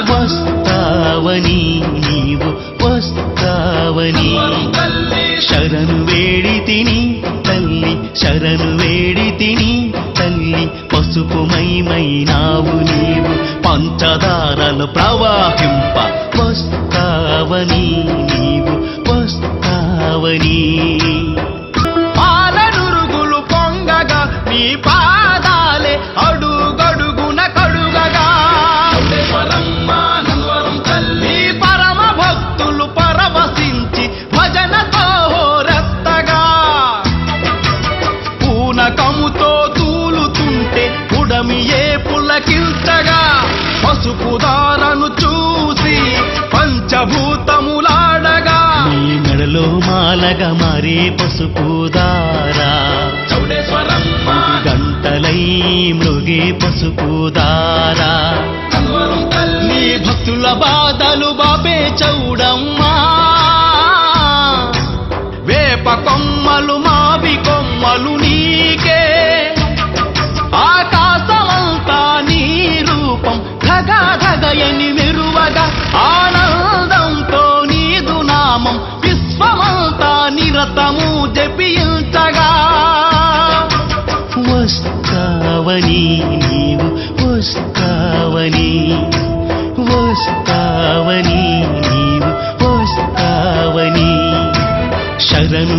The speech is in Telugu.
వస్తావని నీవు వస్తావని శరణు వేడి తిని తల్లి శరణు వేడి తిని తల్లి పసుపుమైనావు నీవు పంచదారలు ప్రవాహింప వస్తావని నీవు వస్తావని పాలనురుగులు పొంగగా నీ పాదాలే అడుగడుగున కడుగగా నీ పరమ భక్తులు పరవశించి భజనతో రత్తగా పూనకముతో తూలుతుంటే ఉడమి ఏ పులకించగా పసుపు దారను చూసి పంచభూతములాడగా నీ మెడలో మాలగా మారే పసుపుదారా గంటలై మృగే పసుపుదారా నీ భక్తుల బాధలు బాపే చౌడమ్మా వేప కొమ్మలు మావి కొమ్మలు నీకే ఆకాశమంతా నీ రూపం ధగధగయని మెరువగా ఆనందంతో నీదు నామం విశ్వమంతా నిరతము జపించగా వస్తావని నీవు వస్తావని వస్తావని నీవు వస్తావని శరణు